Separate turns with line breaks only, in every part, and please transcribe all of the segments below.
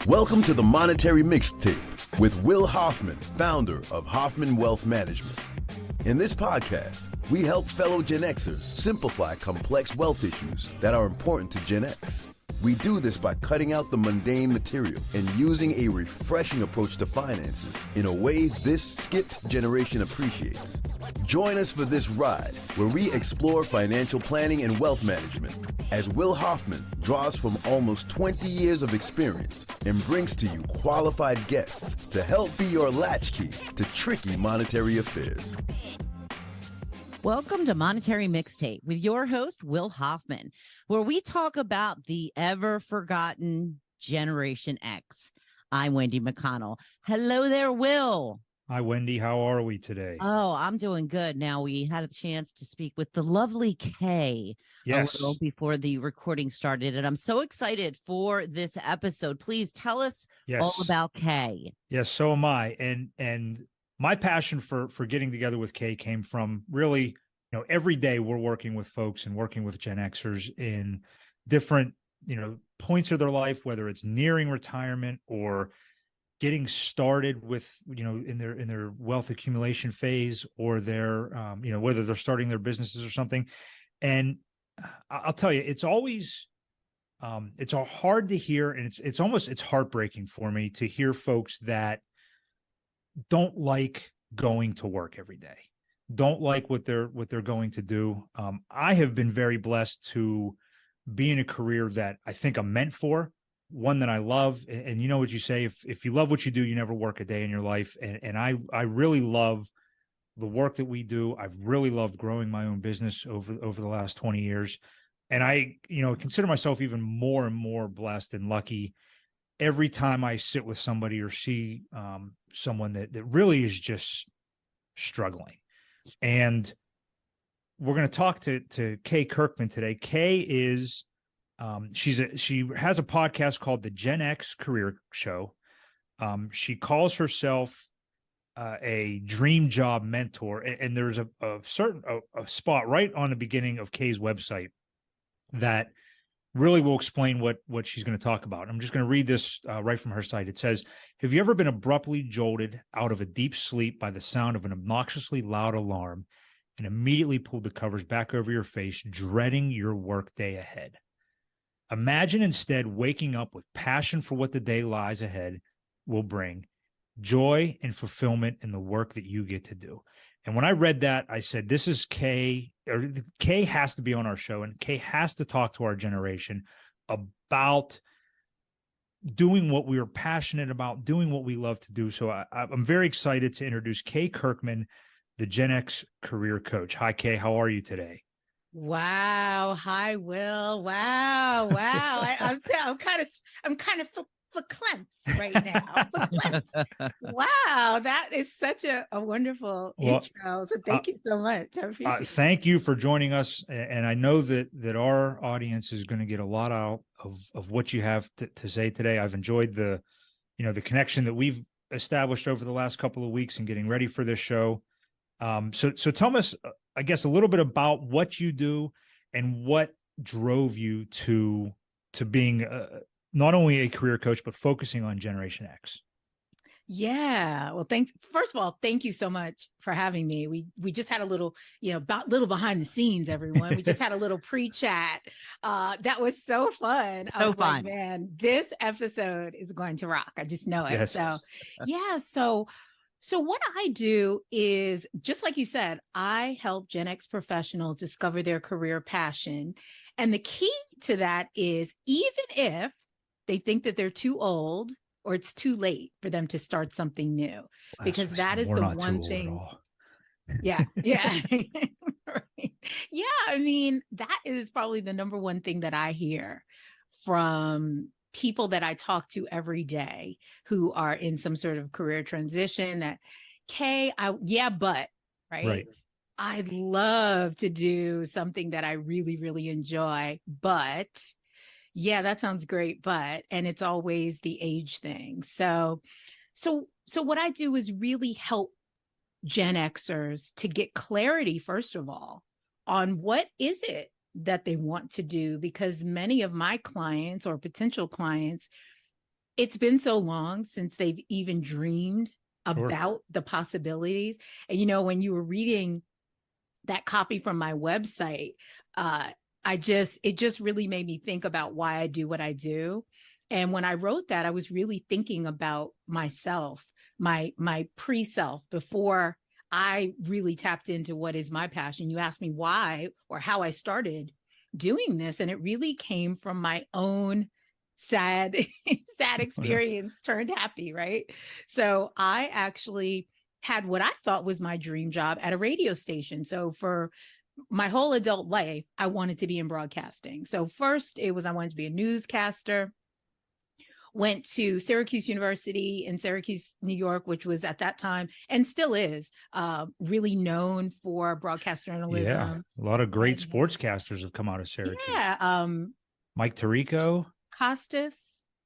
Welcome to the Monetary Mixtape with Will Hoffman, founder of Hoffman Wealth Management. In this podcast, we help fellow Gen Xers simplify complex wealth issues that are important to Gen X. We do this by cutting out the mundane material and using a refreshing approach to finances in a way this skipped generation appreciates. Join us for this ride where we explore financial planning and wealth management as Will Hoffman draws from almost 20 years of experience and brings to you qualified guests to help be your latchkey to tricky monetary affairs.
Welcome to Monetary Mixtape with your host, Will Hoffman, where we talk about the ever-forgotten Generation X. I'm Wendy McConnell. Hello there, Will.
Hi, Wendy. How are we today?
Oh, I'm doing good. Now, we had a chance to speak with the lovely Kay a little before the recording started, and I'm so excited for this episode. Please tell us all about Kay.
Yes, so am I. And my passion for getting together with Kay came from really, every day we're working with folks and working with Gen Xers in different, points of their life, whether it's nearing retirement or getting started with, in their wealth accumulation phase, or their, whether they're starting their businesses or something. And I'll tell you, it's always, it's all hard to hear, and it's heartbreaking for me to hear folks that don't like going to work every day, don't like what they're going to do. I have been very blessed to be in a career that I think I'm meant for, one that I love. And you know what you say, if you love what you do, you never work a day in your life. And I really love the work that we do. I've really loved growing my own business over the last 20 years. And I, consider myself even more and more blessed and lucky every time I sit with somebody or see someone that really is just struggling. And we're going to talk to Kay Kirkman today. Kay is, she has a podcast called the GenX Career Show. She calls herself a dream job mentor. And there's a certain spot right on the beginning of Kay's website that really will explain what she's going to talk about. I'm just going to read this right from her site. It says, "Have you ever been abruptly jolted out of a deep sleep by the sound of an obnoxiously loud alarm and immediately pulled the covers back over your face, dreading your work day ahead? Imagine instead waking up with passion for what the day lies ahead will bring, joy and fulfillment in the work that you get to do." And when I read that, I said, this is Kay, or Kay has to be on our show, and Kay has to talk to our generation about doing what we are passionate about, doing what we love to do. So I'm very excited to introduce Kay Kirkman, the Gen X career coach. Hi, Kay. How are you today?
Wow. Hi, Will. Wow. I'm kind of verklempt right now. Wow, that is such a wonderful intro. So thank you so much. I appreciate it.
Thank you for joining us. And I know that our audience is going to get a lot out of what you have to say today. I've enjoyed the connection that we've established over the last couple of weeks and getting ready for this show. So tell us, I guess, a little bit about what you do and what drove you to being not only a career coach, but focusing on Generation X.
Yeah. Well, first of all, thank you so much for having me. We just had a little, little behind the scenes, everyone. We just had a little pre-chat. That was so fun. I was like, man, this episode is going to rock. I just know it.
Yes.
So yeah. So what I do is, just like you said, I help Gen X professionals discover their career passion. And the key to that is, even if they think that they're too old or it's too late for them to start something new, because that is the one thing. Yeah. Right. Yeah. I mean, that is probably the number one thing that I hear from people that I talk to every day who are in some sort of career transition, that, Kay, but right. I'd love to do something that I really, really enjoy, but yeah, that sounds great. And it's always the age thing. So what I do is really help Gen Xers to get clarity, first of all, on what is it that they want to do, because many of my clients or potential clients it's been so long since they've even dreamed about the possibilities. And, when you were reading that copy from my website, it just really made me think about why I do what I do. And when I wrote that, I was really thinking about myself, my pre-self, before I really tapped into what is my passion. You asked me why or how I started doing this, and it really came from my own sad experience turned happy, right? So I actually had what I thought was my dream job at a radio station. So for my whole adult life, I wanted to be in broadcasting. So first I wanted to be a newscaster. Went to Syracuse University in Syracuse, New York, which was at that time and still is really known for broadcast journalism.
Yeah, a lot of great sportscasters have come out of Syracuse.
Yeah.
Mike Tirico.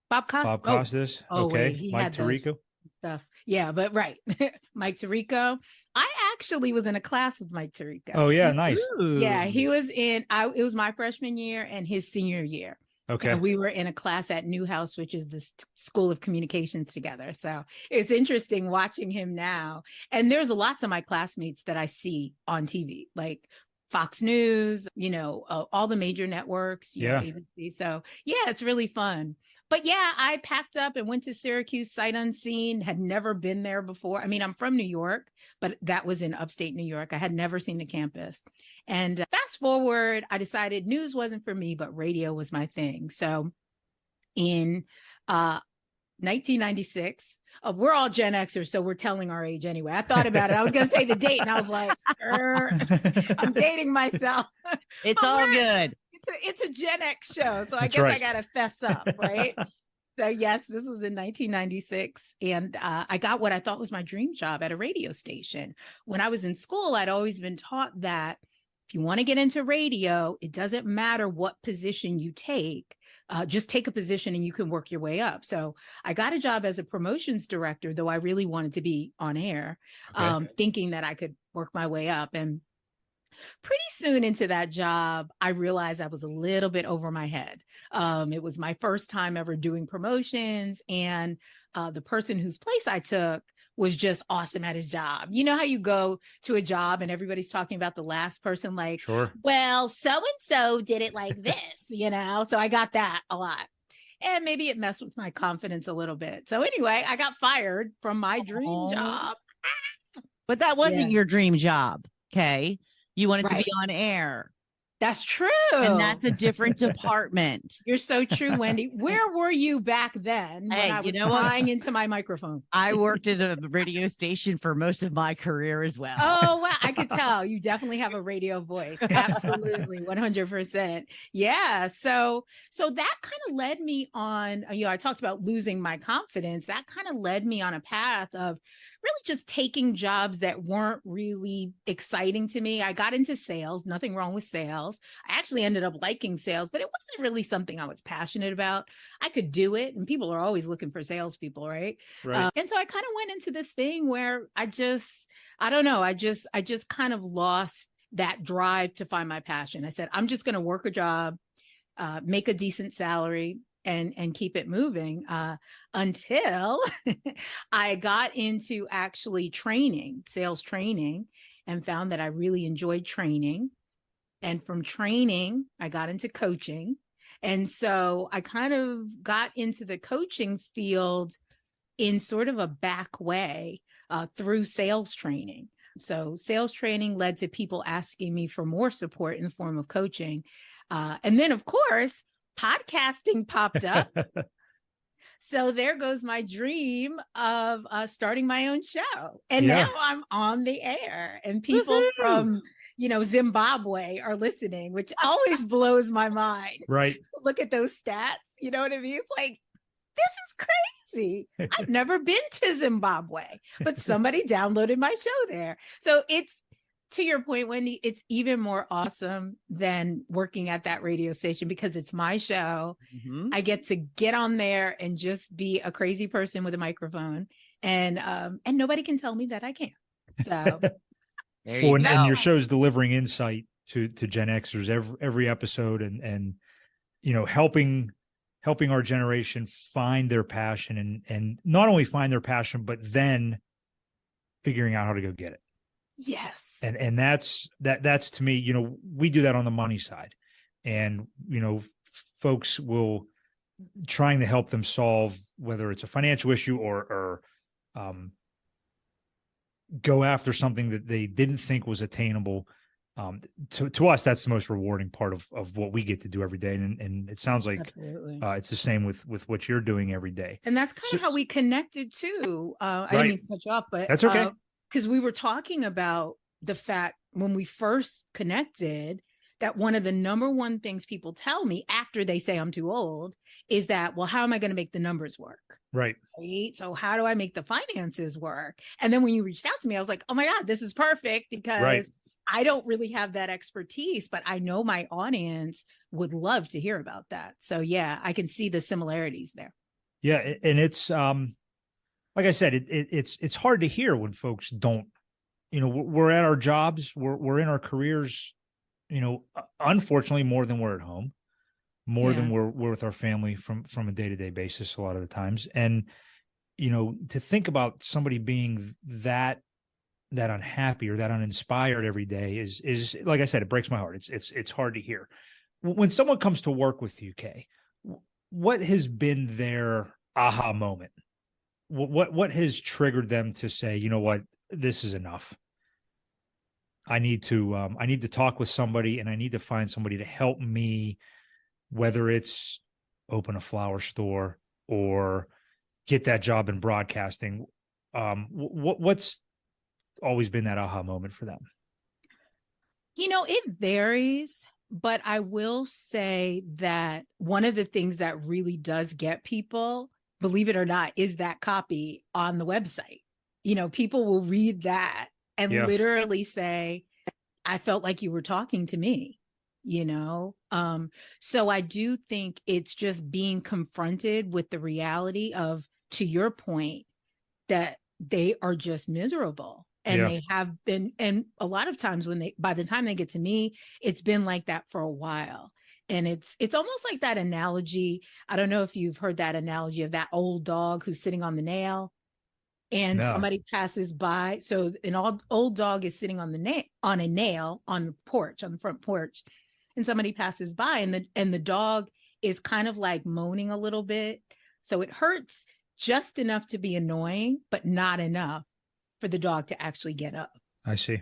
Bob Costas.
Okay.
Wait,
Mike Tirico.
Stuff. Yeah, but right. Mike Tirico. I actually was in a class with Mike Tirico.
Oh, yeah. Nice.
Yeah, he was it was my freshman year and his senior year.
Okay.
And we were in a class at Newhouse, which is the School of Communications together. So it's interesting watching him now. And there's lots of my classmates that I see on TV, like Fox News, all the major networks, ABC. So yeah, it's really fun. But yeah, I packed up and went to Syracuse sight unseen, had never been there before. I mean, I'm from New York, but that was in upstate New York. I had never seen the campus. And fast forward, I decided news wasn't for me, but radio was my thing. So in 1996, we're all Gen Xers, so we're telling our age anyway. I thought about it. I was going to say the date, and I was like, I'm dating myself.
It's all good.
It's a Gen X show, so I guess I got to fess up, right? So yes, this was in 1996, and I got what I thought was my dream job at a radio station. When I was in school, I'd always been taught that if you want to get into radio, it doesn't matter what position you take. Just take a position and you can work your way up. So I got a job as a promotions director, though I really wanted to be on air, thinking that I could work my way up. And pretty soon into that job, I realized I was a little bit over my head. It was my first time ever doing promotions, and the person whose place I took was just awesome at his job. You know how you go to a job and everybody's talking about the last person, like,
sure,
well, so-and-so did it like this, So I got that a lot. And maybe it messed with my confidence a little bit. So anyway, I got fired from my dream job.
But that wasn't your dream job, Kay. You wanted to be on air.
That's true.
And that's a different department.
You're so true, Wendy. Where were you back then when I was crying into my microphone?
I worked at a radio station for most of my career as well.
Oh, wow. I could tell. You definitely have a radio voice. Absolutely. 100%. Yeah. So that kind of led me on, I talked about losing my confidence. That kind of led me on a path of really just taking jobs that weren't really exciting to me. I got into sales, nothing wrong with sales. I actually ended up liking sales, but it wasn't really something I was passionate about. I could do it, and people are always looking for salespeople, right? And so I kind of went into this thing where I just kind of lost that drive to find my passion. I said, I'm just going to work a job, make a decent salary, and keep it moving until I got into actually sales training, and found that I really enjoyed training. And from training, I got into coaching. And so I kind of got into the coaching field in sort of a back way through sales training. So sales training led to people asking me for more support in the form of coaching. And then, of course, podcasting popped up. So there goes my dream of starting my own show. And now I'm on the air, and people from, Zimbabwe are listening, which always blows my mind.
Right.
Look at those stats. You know what I mean? It's like, this is crazy. I've never been to Zimbabwe, but somebody downloaded my show there. So it's, to your point, Wendy, it's even more awesome than working at that radio station because it's my show. Mm-hmm. I get to get on there and just be a crazy person with a microphone, and nobody can tell me that I can't. So,
and your show's delivering insight to Gen Xers every episode, and helping helping our generation find their passion and not only find their passion, but then figuring out how to go get it.
Yes.
And that's to me, you know, we do that on the money side, and, you know, folks will trying to help them solve whether it's a financial issue or go after something that they didn't think was attainable. To us, that's the most rewarding part of what we get to do every day. And it sounds like it's the same with what you're doing every day.
And that's kind of how we connected too. I
right.
didn't mean to cut you off, but
that's okay.
Because we were talking about the fact when we first connected that one of the number one things people tell me after they say I'm too old is that, well, how am I going to make the numbers work?
Right.
So how do I make the finances work? And then when you reached out to me, I was like, oh my God, this is perfect, because I don't really have that expertise, but I know my audience would love to hear about that. So yeah, I can see the similarities there.
Yeah. And it's, like I said, it's hard to hear when folks don't, you know, we're at our jobs, we're in our careers, you know, unfortunately more than we're at home, more than we're with our family from a day-to-day basis a lot of the times. And, you know, to think about somebody being that unhappy or that uninspired every day is like I said, it breaks my heart. It's hard to hear. When someone comes to work with you, Kay, what has been their aha moment? What has triggered them to say, you know what, this is enough. I need to talk with somebody, and I need to find somebody to help me, whether it's open a flower store or get that job in broadcasting. What's always been that aha moment for them?
You know, it varies, but I will say that one of the things that really does get people, believe it or not, is that copy on the website. You know, people will read that and literally say, I felt like you were talking to me, you know? So I do think it's just being confronted with the reality of, to your point, that they are just miserable. And they have been, and a lot of times by the time they get to me, it's been like that for a while. And it's almost like that analogy. I don't know if you've heard that analogy of that old dog who's sitting on the nail and somebody passes by. So an old dog is sitting on a nail on the porch, on the front porch, and somebody passes by, and the dog is kind of like moaning a little bit. So it hurts just enough to be annoying, but not enough for the dog to actually get up.
I see.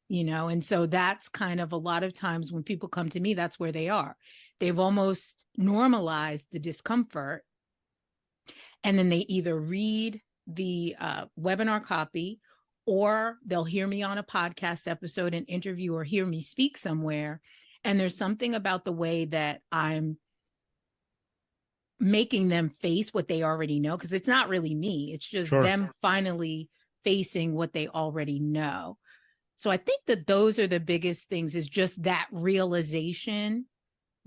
You know, and so that's kind of a lot of times when people come to me, that's where they are. They've almost normalized the discomfort. And then they either read the webinar copy, or they'll hear me on a podcast episode, an interview, or hear me speak somewhere. And there's something about the way that I'm making them face what they already know, because it's not really me. It's just them finally facing what they already know. So I think that those are the biggest things, is just that realization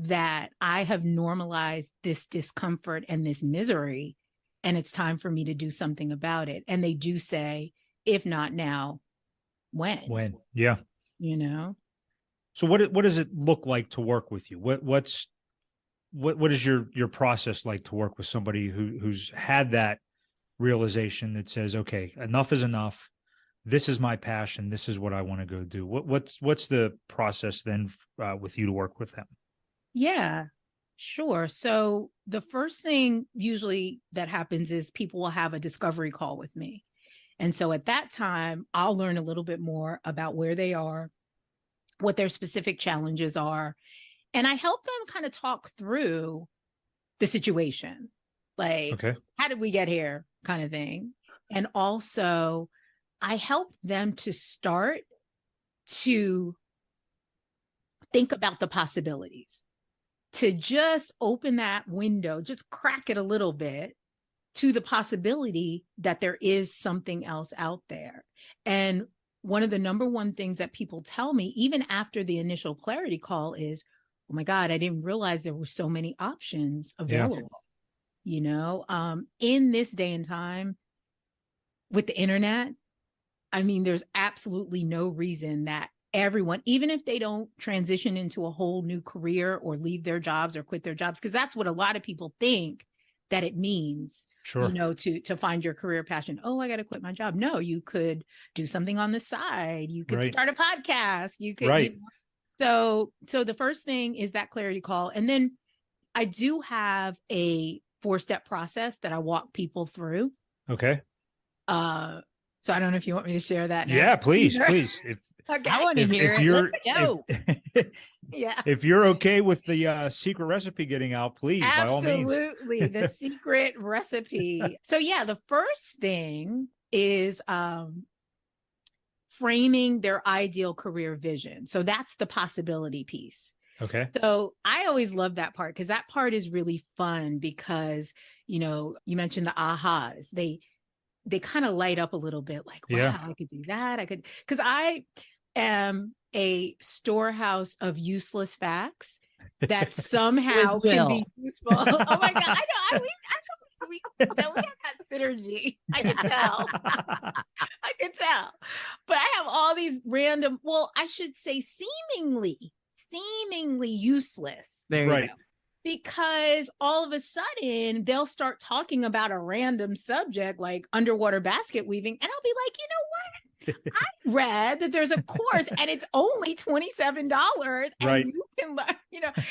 that I have normalized this discomfort and this misery, and it's time for me to do something about it. And they do say, if not now, when?
When? Yeah.
You know?
So what does it look like to work with you? What is your process like to work with somebody who's had that realization that says, okay, enough is enough. This is my passion. This is what I want to go do. What's the process then with you to work with them?
Yeah, sure. So the first thing usually that happens is people will have a discovery call with me. And so at that time, I'll learn a little bit more about where they are, what their specific challenges are. And I help them kind of talk through the situation. Like, how did we get here, kind of thing. And also I help them to start to think about the possibilities, to just open that window, just crack it a little bit to the possibility that there is something else out there. And one of the number one things that people tell me, even after the initial clarity call, is, oh my God, I didn't realize there were so many options available. You know, in this day and time with the internet, I mean, there's absolutely no reason that everyone, even if they don't transition into a whole new career or leave their jobs or quit their jobs, because that's what a lot of people think that it means,
sure,
to find your career passion. Oh, I got to quit my job. No, you could do something on the side. You could
right.
start a podcast. You could,
right.
So the first thing is that clarity call. And then I do have a 4-step process that I walk people through.
Okay.
So I don't know if you want me to share that now.
Yeah, please. If
okay. I want to hear it. Let's go.
Yeah.
If you're okay with the secret recipe getting out, please, by all means.
Absolutely. The secret recipe. So yeah, the first thing is framing their ideal career vision. So that's the possibility piece.
Okay.
So I always love that part, because that part is really fun, because, you mentioned the ahas. They kind of light up a little bit, like, wow, I could do that. Because I am a storehouse of useless facts that somehow can be useful. Oh my God. I know. We have that synergy. I can tell. I can tell. But I have all these random, well, I should say seemingly useless.
There you go.
Because all of a sudden they'll start talking about a random subject like underwater basket weaving. And I'll be like, you know what? I read that there's a course and it's only $27 and you can learn,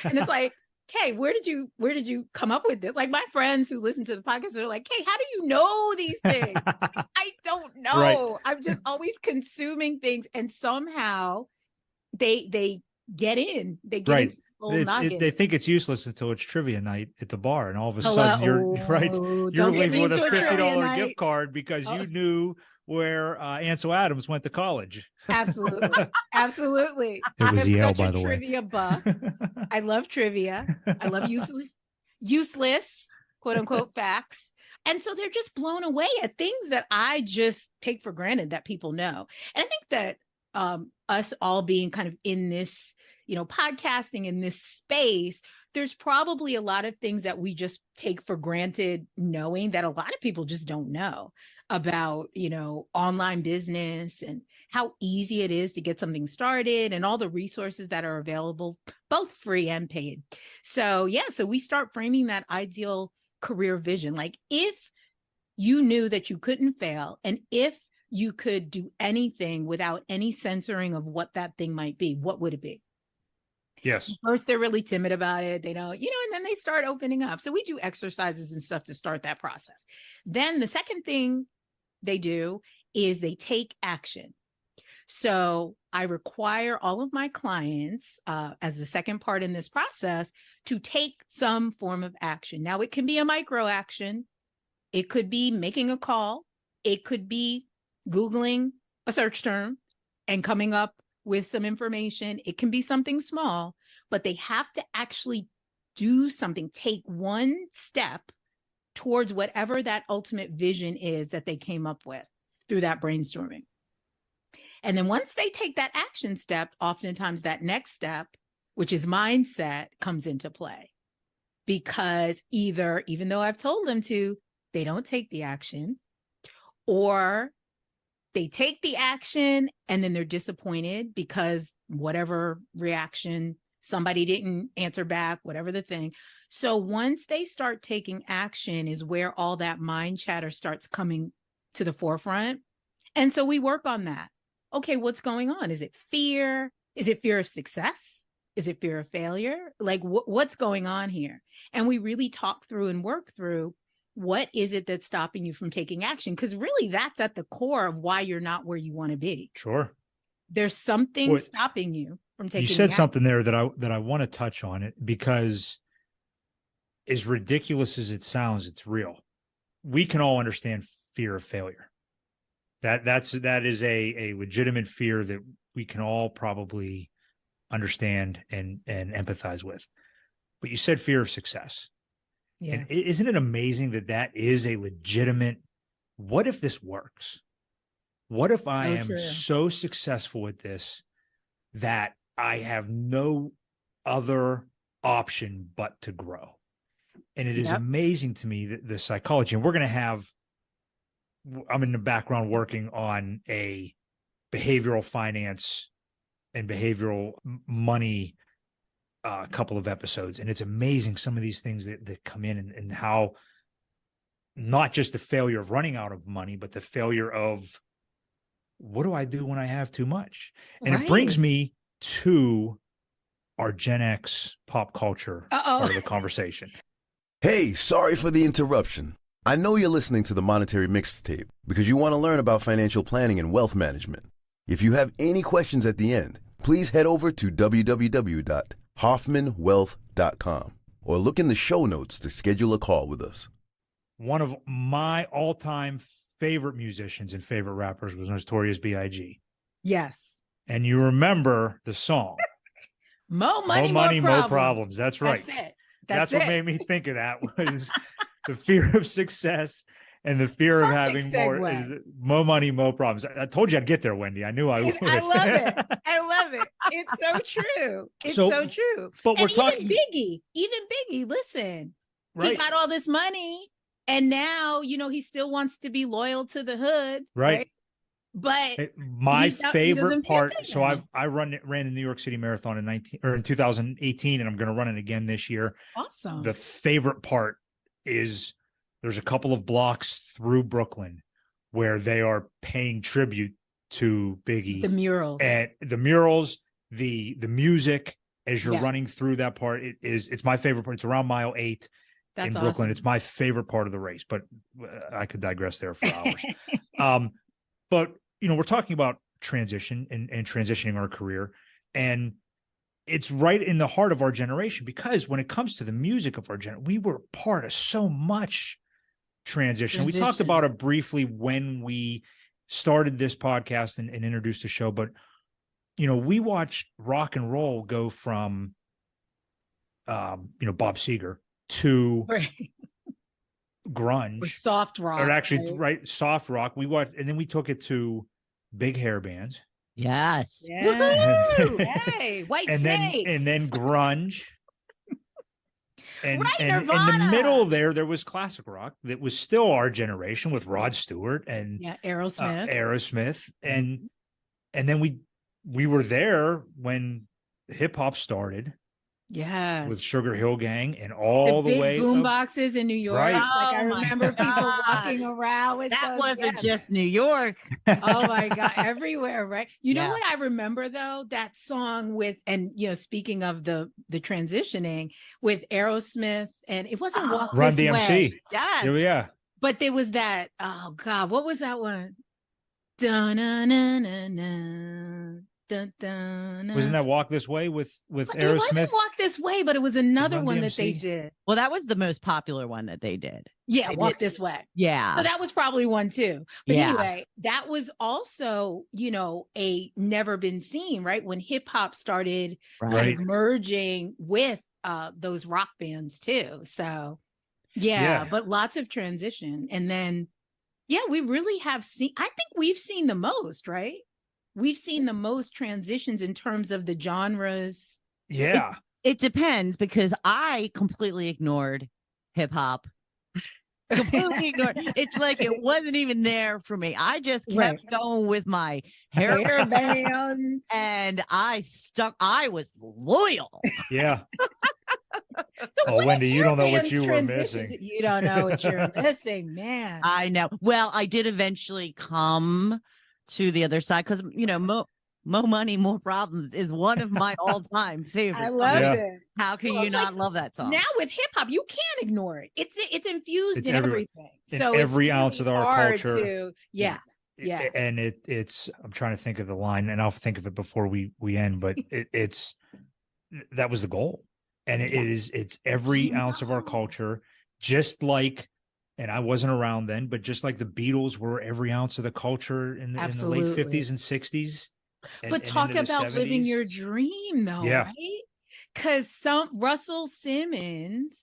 and it's like, Kay, where did you come up with this? Like, my friends who listen to the podcast are like, Kay, how do you know these things? I don't know. Right. I'm just always consuming things, and somehow they get in. They get into
they think it's useless until it's trivia night at the bar, and all of a sudden you're leaving with a $50 gift card because you knew where Ansel Adams went to college.
Absolutely.
It was Yale, by the way.
Trivia buff. I love trivia. I love useless, quote unquote, facts. And so they're just blown away at things that I just take for granted that people know. And I think that us all being kind of in this, podcasting in this space, there's probably a lot of things that we just take for granted knowing that a lot of people just don't know about, online business and how easy it is to get something started and all the resources that are available, both free and paid. So we start framing that ideal career vision. Like, if you knew that you couldn't fail, and if you could do anything without any censoring of what that thing might be, what would it be?
Yes.
First, they're really timid about it. They don't, and then they start opening up. So we do exercises and stuff to start that process. Then the second thing they do is they take action. So I require all of my clients, as the second part in this process, to take some form of action. Now, it can be a micro action. It could be making a call. It could be Googling a search term and coming up with some information. It can be something small, but they have to actually do something, take one step towards whatever that ultimate vision is that they came up with through that brainstorming. And then once they take that action step, oftentimes that next step, which is mindset, comes into play. Because either, even though I've told them to, they don't take the action, or they take the action and then they're disappointed because whatever reaction, somebody didn't answer back, whatever the thing. So once they start taking action is where all that mind chatter starts coming to the forefront. And so we work on that. Okay, what's going on? Is it fear? Is it fear of success? Is it fear of failure? Like, what's going on here? And we really talk through and work through, what is it that's stopping you from taking action? Because really, that's at the core of why you're not where you want to be.
Sure.
There's something stopping you from taking action.
You said something there that I want to touch on it, because as ridiculous as it sounds, it's real. We can all understand fear of failure. That is a legitimate fear that we can all probably understand and empathize with. But you said fear of success. Yeah. And isn't it amazing that is a legitimate, what if this works? What if I am so successful at this that I have no other option but to grow? And it is amazing to me that the psychology, and I'm in the background working on a behavioral finance and behavioral money couple of episodes, and it's amazing some of these things that come in, and how not just the failure of running out of money, but the failure of what do I do when I have too much? And it brings me to our Gen X pop culture part of the conversation.
Hey, sorry for the interruption. I know you're listening to the Monetary Mixtape because you want to learn about financial planning and wealth management. If you have any questions at the end, please head over to www.hoffmanwealth.com or look in the show notes to schedule a call with us.
One of my all-time favorite musicians and favorite rappers was Notorious B.I.G.
Yes.
And you remember the song.
More money, more problems.
That's right.
That's it.
That's what made me think of that was the fear of success and the fear of having more money, more problems. I told you I'd get there, Wendy. I knew I would.
I love it. I love it. It's so true. It's so true.
But we're talking
even Biggie, listen,
right.
He got all this money and now, he still wants to be loyal to the hood.
Right.
But
my favorite part, so I ran the New York City Marathon in 2018, and I'm going to run it again this year.
Awesome.
The favorite part is there's a couple of blocks through Brooklyn where they are paying tribute to Biggie.
The murals.
And the murals, the music as you're running through that part, it's my favorite part. It's around mile 8 in Brooklyn. Awesome. It's my favorite part of the race, but I could digress there for hours. But, we're talking about transition and transitioning our career. And it's right in the heart of our generation, because when it comes to the music of our generation, we were part of so much transition. We talked about it briefly when we started this podcast and introduced the show. But, we watched rock and roll go from, Bob Seger to grunge,
or soft rock,
or actually soft rock. We watched, and then we took it to big hair bands.
Yes.
Hey, White Snake.
And then grunge. And in
Nirvana.
the middle there was classic rock that was still our generation with Rod Stewart and
Aerosmith.
And then we were there when hip hop started.
Yes.
With Sugar Hill Gang and all the way
boom boxes in New York.
Right.
I remember people walking around with
that. Wasn't just New York.
Oh my God. Everywhere, right? You know what I remember though? That song with, and speaking of the transitioning with Aerosmith, and it wasn't Walk
Run
This
DMC.
Way.
Yes.
Yeah.
But there was that, oh God, what was that one? Dun-na-na-na-na. Dun, dun, dun.
Wasn't that Walk This Way with Aerosmith?
It wasn't Walk This Way, but it was another one that they did.
Well, that was the most popular one that they did.
Yeah, Walk This Way.
Yeah.
So that was probably one too. But anyway, that was also, a never been seen, right? When hip hop started merging with those rock bands too. So but lots of transition. And then, we really have seen, I think we've seen the most, right? We've seen the most transitions in terms of the genres.
Yeah.
It depends, because I completely ignored hip hop. Completely ignored. It's like it wasn't even there for me. I just kept going with my hair
bands.
And I was loyal.
Yeah. So Wendy, you don't know what you were missing.
You don't know what you're missing, man.
I know. Well, I did eventually come to the other side, because more money, more problems is one of my all-time favorites.
I love it.
How can you not love that song?
Now with hip hop, you can't ignore it. It's infused in everything.
So every ounce of our culture. And it's I'm trying to think of the line, and I'll think of it before we end, but it's that was the goal. And it's every ounce of our culture, just like, and I wasn't around then, but just like the Beatles were every ounce of the culture in the late 50s and 60s.
But talk about living your dream, though, right? Because Russell Simmons,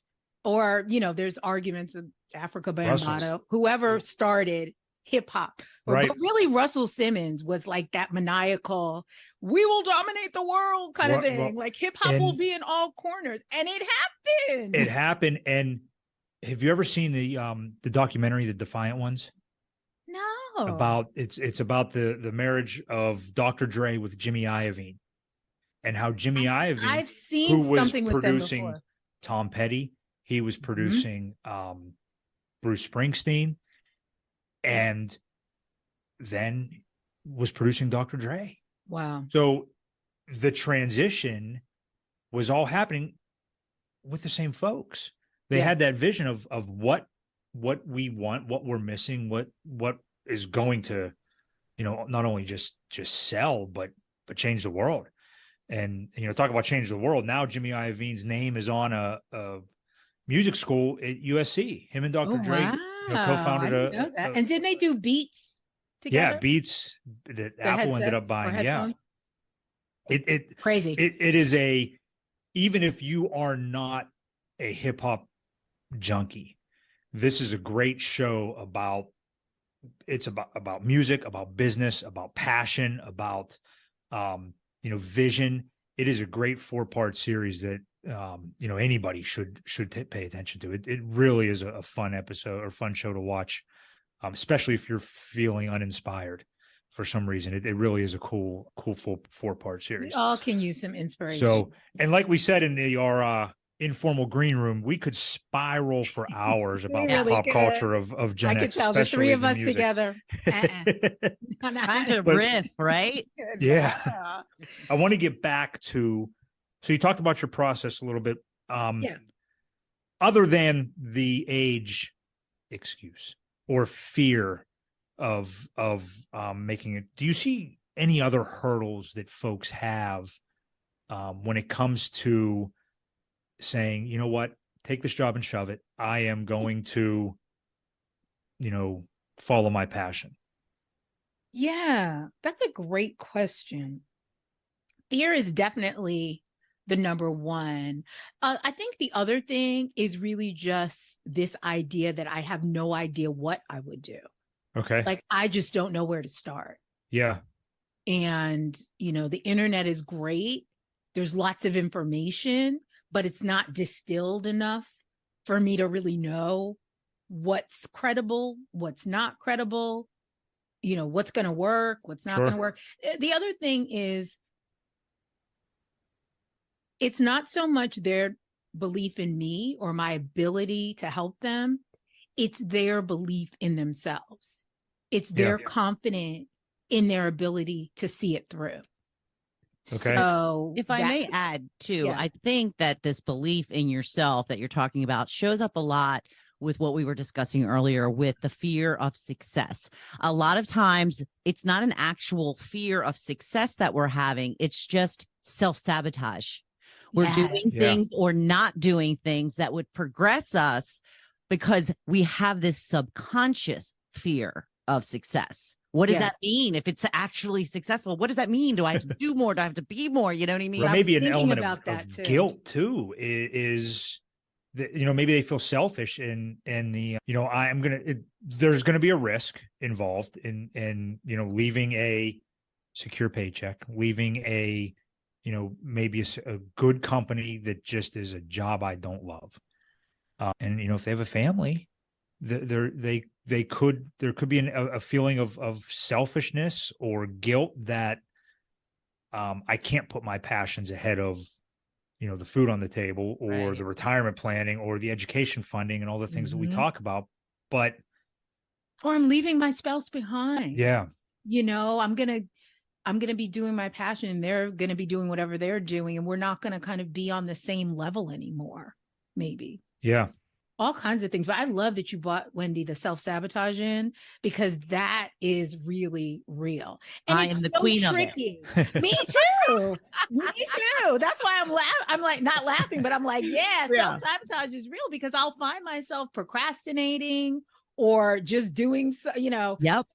or, there's arguments of Africa Bambaataa, whoever started hip hop. But really, Russell Simmons was like that maniacal, we will dominate the world kind of thing. Like hip hop will be in all corners. And it happened.
It happened. And have you ever seen the documentary, The Defiant Ones?
No.
It's about the marriage of Dr. Dre with Jimmy Iovine. and how Jimmy Iovine,
I've seen
who was
something with
producing
them before.
Tom Petty, he was producing Bruce Springsteen, and then was producing Dr. Dre.
Wow.
So the transition was all happening with the same folks. They had that vision of what we want, what we're missing, what is going to, not only just sell, but change the world. And, talk about change the world. Now Jimmy Iovine's name is on a music school at USC. Him and Dr. Dre co-founded
and didn't they do Beats together?
Yeah, Beats that Apple ended up buying. Yeah. It
crazy.
It is even if you are not a hip hop junkie, this is a great show about music, about business, about passion, about vision. It is a great 4-part series that anybody should pay attention to. It really is a fun episode or fun show to watch, especially if you're feeling uninspired for some reason. It really is a cool full 4-part series.
We all can use some inspiration.
So, and like we said in our informal green room, we could spiral for hours about the pop culture of Gen X.
I could tell the three of us together.
Kind of riff, right?
Yeah. I want to get back to, so you talked about your process a little bit. Other than the age excuse or fear of making it, do you see any other hurdles that folks have when it comes to saying, you know what, take this job and shove it. I am going to, follow my passion?
Yeah, that's a great question. Fear is definitely the number one. I think the other thing is really just this idea that I have no idea what I would do.
Okay.
Like, I just don't know where to start.
Yeah.
And, the internet is great. There's lots of information, but it's not distilled enough for me to really know what's credible, what's not credible, what's going to work, what's not going to work. The other thing is, it's not so much their belief in me or my ability to help them. It's their belief in themselves. It's their confidence in their ability to see it through.
Okay.
So
if I may add too, I think that this belief in yourself that you're talking about shows up a lot with what we were discussing earlier with the fear of success. A lot of times it's not an actual fear of success that we're having. It's just self-sabotage. We're doing things or not doing things that would progress us because we have this subconscious fear of success. What does that mean? If it's actually successful, what does that mean? Do I have to do more? Do I have to be more? You know what I mean?
Well, maybe an element of guilt too is that, maybe they feel selfish in the, there's going to be a risk involved in leaving a secure paycheck, leaving a, maybe a good company that just is a job I don't love. And, if they have a family, there could be a feeling of selfishness or guilt that I can't put my passions ahead of, the food on the table or the retirement planning or the education funding and all the things that we talk about. But
or I'm leaving my spouse behind.
Yeah.
I'm going to be doing my passion and they're going to be doing whatever they're doing. And we're not going to kind of be on the same level anymore, maybe.
Yeah.
All kinds of things. But I love that you brought, Wendy, the self-sabotage in, because that is really real. And
I am the queen tricky.
Of it. Me too. Me too. That's why I'm like not laughing, but I'm like, self-sabotage is real because I'll find myself procrastinating or just doing,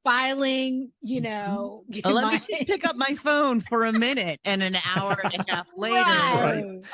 filing,
let me just pick up my phone for a minute and an hour and a half later,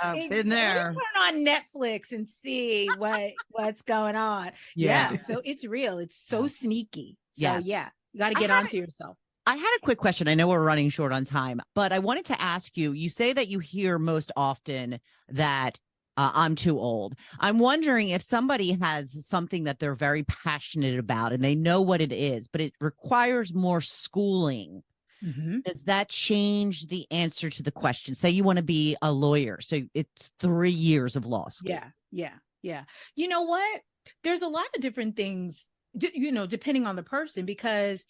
I've been there.
Turn on Netflix and see what's going on. Yeah. So it's real. It's so sneaky. So you got to get onto yourself.
I had a quick question. I know we're running short on time, but I wanted to ask you, you say that you hear most often that I'm too old. I'm wondering if somebody has something that they're very passionate about and they know what it is, but it requires more schooling does that change the answer to the question? Say you want to be a lawyer. So it's 3 years of law school.
Yeah. You know what? There's a lot of different things, depending on the person, because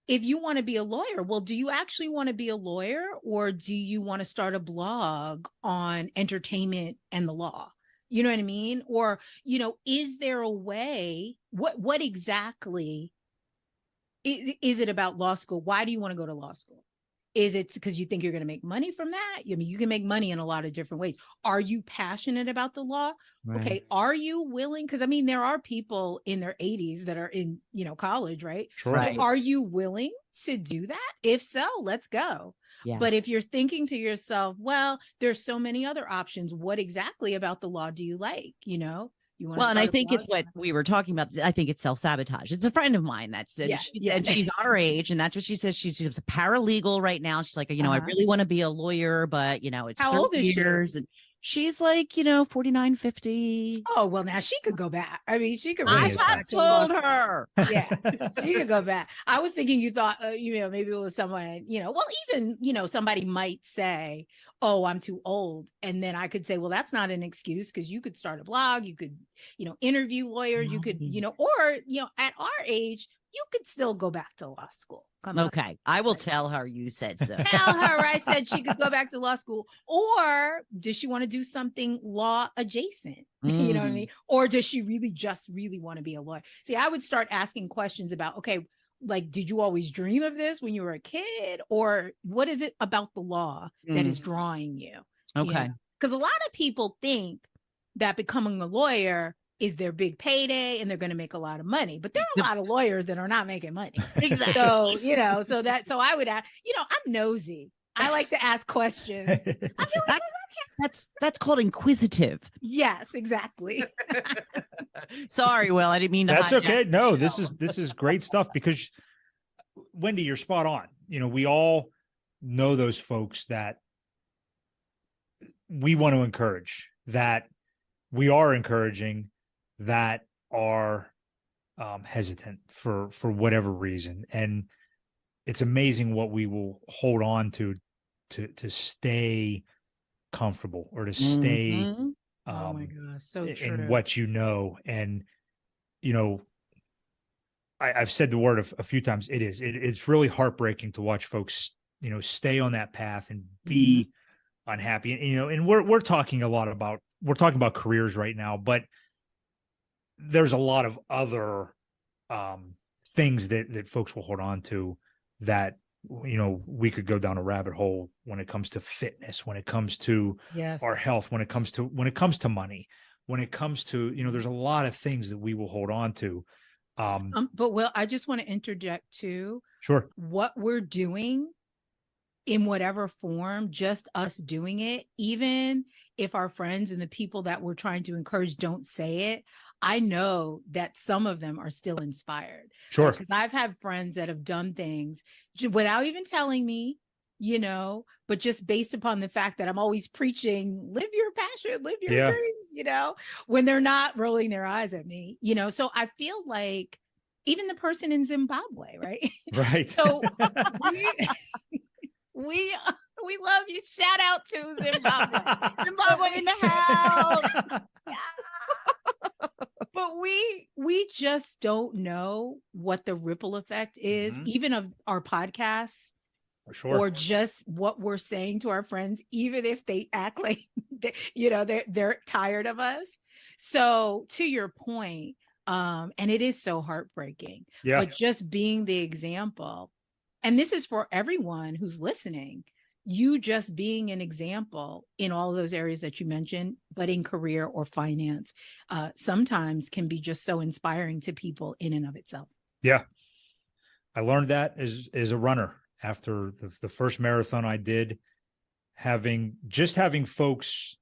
if you want to be a lawyer, well, do you actually want to be a lawyer, or do you want to start a blog on entertainment and the law? You know what I mean? Or, is there a way, what exactly is it about law school? Why do you want to go to law school? Is it because you think you're going to make money from that? I mean, you can make money in a lot of different ways. Are you passionate about the law? Right. Okay. Are you willing? Because I mean, there are people in their 80s that are in, college, right?
Sure.
So are you willing to do that? If so, let's go. Yeah. But if you're thinking to yourself, well, there's so many other options, what exactly about the law do you like?
And I think it's what we were talking about. I think it's self-sabotage. It's a friend of mine that said, and she's our age, and that's what she says. She's a paralegal right now. She's like, I really want to be a lawyer, but it's
how old is
years. And she's like, 49, 50.
Oh, well, now she could go back. I mean, she could.
I have told her.
Yeah, she could go back. I was thinking you thought, maybe it was someone, well, even, somebody might say, oh, I'm too old. And then I could say, well, that's not an excuse, because you could start a blog. You could, interview lawyers. You could, or, at our age, you could still go back to law school.
Okay. I will tell her you said so.
Tell her I said she could go back to law school. Or does she want to do something law adjacent? You know what I mean? Or does she really want to be a lawyer? See, I would start asking questions about, okay, like, did you always dream of this when you were a kid? Or what is it about the law that is drawing you?
Okay.
Because a lot of people think that becoming a lawyer is their big payday and they're going to make a lot of money, but there are a lot of lawyers that are not making money.
Exactly.
So, so I would ask, I'm nosy. I like to ask questions.
That's called inquisitive.
Yes, exactly.
Sorry, Will, I didn't mean to.
That's okay. No, this is great stuff, because Wendy, you're spot on. We all know those folks that we want to encourage, that we are encouraging, that are hesitant for whatever reason. And it's amazing what we will hold on to stay comfortable, or to stay
oh my gosh, so true.
in what And I've said the word a few times. It's really heartbreaking to watch folks stay on that path and be unhappy. And we're talking about careers right now, but there's a lot of other things that folks will hold on to, that we could go down a rabbit hole when it comes to fitness, when it comes to our health, when it comes to money, when it comes to there's a lot of things that we will hold on to.
But Will, I just want to interject too.
Sure.
What we're doing, in whatever form, just us doing it, even if our friends and the people that we're trying to encourage don't say it, I know that some of them are still inspired.
Sure.
Because I've had friends that have done things without even telling me, but just based upon the fact that I'm always preaching, live your passion, live your dream, when they're not rolling their eyes at me, so I feel like even the person in Zimbabwe, right?
Right.
So we love you. Shout out to Zimbabwe. Zimbabwe in the house. But we just don't know what the ripple effect is, even of our podcasts, or just what we're saying to our friends, even if they act like they're tired of us. So to your point, and it is so heartbreaking.
Yeah.
But just being the example, and this is for everyone who's listening, you just being an example in all of those areas that you mentioned, but in career or finance, sometimes can be just so inspiring to people in and of itself.
Yeah. I learned that as a runner after the first marathon I did, having folks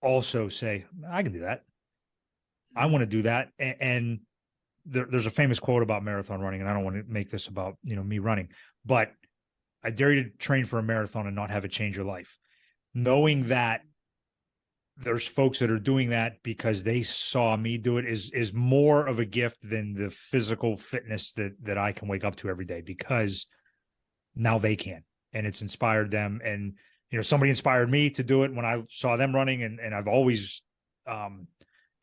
also say, I can do that. I want to do that. And there's a famous quote about marathon running, and I don't want to make this about, me running, but I dare you to train for a marathon and not have it change your life. Knowing that there's folks that are doing that because they saw me do it is more of a gift than the physical fitness that I can wake up to every day, because now they can, and it's inspired them. And, somebody inspired me to do it when I saw them running, and I've always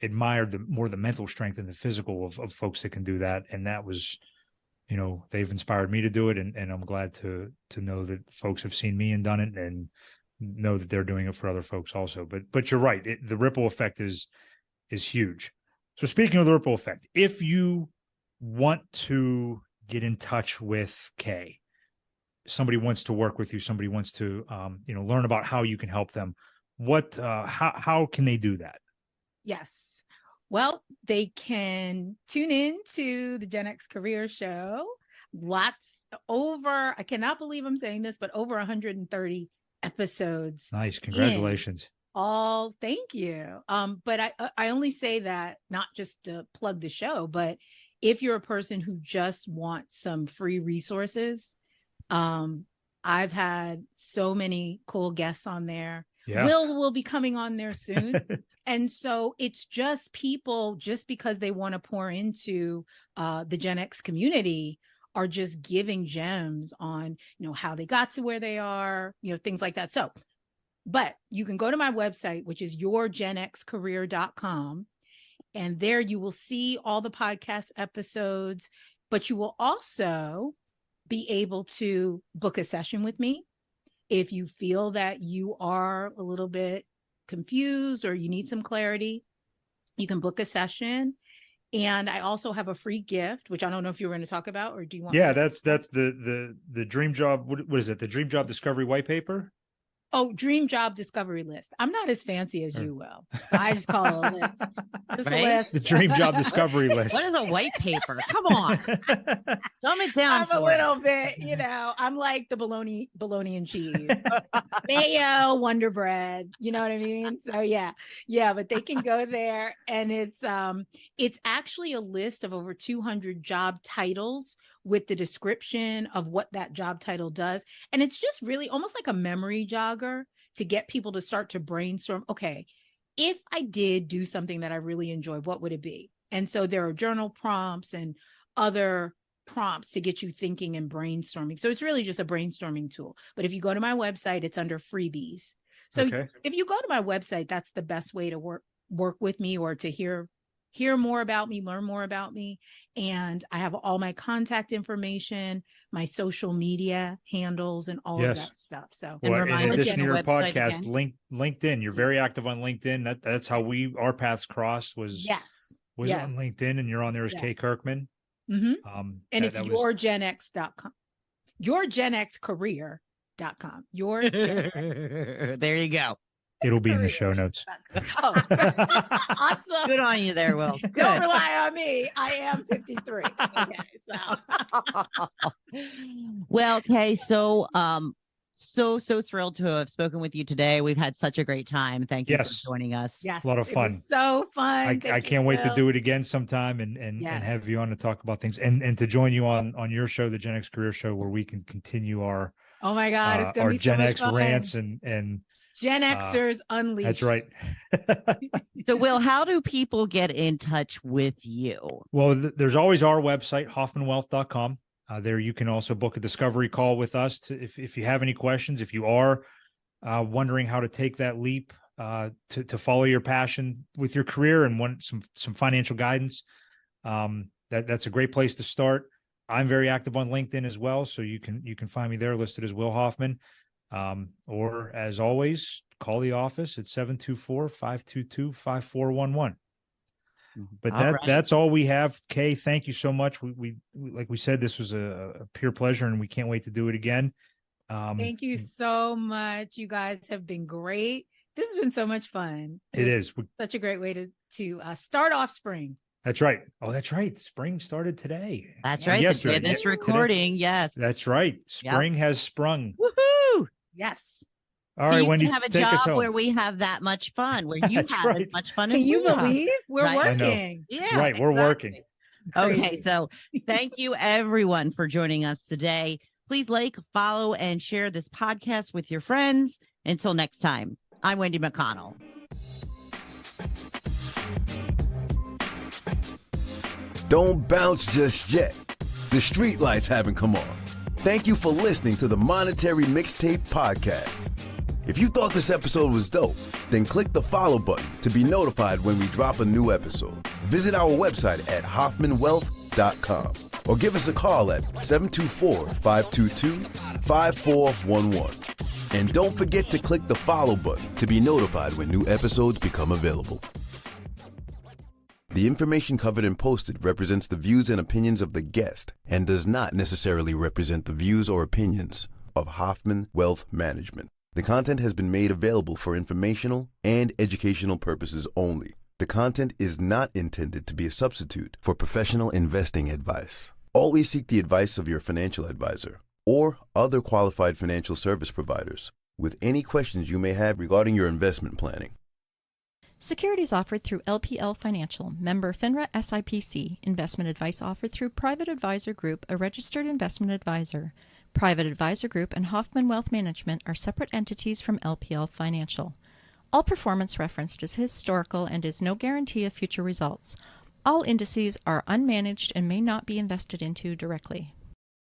admired the mental strength and the physical of folks that can do that. And that was, they've inspired me to do it. And I'm glad to know that folks have seen me and done it, and know that they're doing it for other folks also. But you're right. The ripple effect is huge. So speaking of the ripple effect, if you want to get in touch with Kay, somebody wants to work with you, somebody wants to, learn about how you can help them, how can they do that?
Yes. Well, they can tune in to the GenX Career Show. I cannot believe I'm saying this, but over 130 episodes.
Nice. Congratulations.
Thank you. But I only say that not just to plug the show, but if you're a person who just wants some free resources, I've had so many cool guests on there. Yeah. Will be coming on there soon. And so it's just people, just because they want to pour into the GenX community, are just giving gems on, how they got to where they are, things like that. So, but you can go to my website, which is yourgenxcareer.com. And there you will see all the podcast episodes, but you will also be able to book a session with me. If you feel that you are a little bit confused or you need some clarity, you can book a session. And I also have a free gift, which I don't know if you were going to talk about, or do you want?
Yeah, that's the Dream Job. What is it? The Dream Job Discovery White Paper?
Oh, Dream Job Discovery List. I'm not as fancy as you, Will. So I just call it a list. Just
right?
a list.
The Dream Job Discovery List.
What is a white paper? Come on. Dumb it down.
I'm a little bit, I'm like the bologna and cheese. Mayo, Wonder Bread. You know what I mean? So yeah, but they can go there, and it's actually a list of over 200 job titles with the description of what that job title does. And it's just really almost like a memory jogger to get people to start to brainstorm. Okay, if I did do something that I really enjoyed, what would it be? And so there are journal prompts and other prompts to get you thinking and brainstorming. So it's really just a brainstorming tool. But if you go to my website, it's under freebies. So if you go to my website, that's the best way to work with me, or to hear more about me, learn more about me. And I have all my contact information, my social media handles, and all of that stuff. So,
well, in addition to your podcast, LinkedIn, you're very active on LinkedIn. That's how our paths crossed, was on LinkedIn, and you're on there as Kay Kirkman.
Mm-hmm. And it's yourgenx.com, yourgenxcareer.com.
There you go.
It'll be in the show notes.
Oh,
awesome. Good on you there, Will. Good.
Don't rely on me. I am 53. Okay, so.
Well, Kay, so thrilled to have spoken with you today. We've had such a great time. Thank you for joining us.
Yes,
a lot of fun.
So fun.
I can't wait to do it again sometime and have you on to talk about things, and to join you on your show, the GenX Career Show, where we can continue our
oh my God, it's gonna be
Gen
so
X
much fun.
rants and
Gen Xers unleashed.
That's right.
So, Will, how do people get in touch with you?
Well, there's always our website, hoffmanwealth.com. There you can also book a discovery call with us if you have any questions, if you are wondering how to take that leap to follow your passion with your career and want some financial guidance. That's a great place to start. I'm very active on LinkedIn as well, so you can find me there, listed as Will Hoffman. Or as always, call the office at 724-522-5411. But that's all we have. Kay, thank you so much. We like we said, this was a pure pleasure, and we can't wait to do it again.
Thank you so much. You guys have been great. This has been so much fun.
It is
such a great way to start off spring.
That's right. Oh, that's right. Spring started today.
That's right.
Yesterday.
This recording. Today. Yes.
That's right. Spring has sprung.
Woohoo!
Yes.
All right, Wendy,
have a job where we have that much fun, where you have as much fun as
we have. Can you believe we're working?
Yeah, that's right. We're working.
Okay, so thank you everyone for joining us today. Please like, follow, and share this podcast with your friends. Until next time, I'm Wendy McConnell.
Don't bounce just yet. The street lights haven't come on. Thank you for listening to the Monetary Mixtape Podcast. If you thought this episode was dope, then click the follow button to be notified when we drop a new episode. Visit our website at hoffmanwealth.com or give us a call at 724-522-5411. And don't forget to click the follow button to be notified when new episodes become available. The information covered and posted represents the views and opinions of the guest and does not necessarily represent the views or opinions of Hoffman Wealth Management. The content has been made available for informational and educational purposes only. The content is not intended to be a substitute for professional investing advice. Always seek the advice of your financial advisor or other qualified financial service providers with any questions you may have regarding your investment planning.
Securities offered through LPL Financial, member FINRA SIPC. Investment advice offered through Private Advisor Group, a registered investment advisor. Private Advisor Group and Hoffman Wealth Management are separate entities from LPL Financial. All performance referenced is historical and is no guarantee of future results. All indices are unmanaged and may not be invested into directly.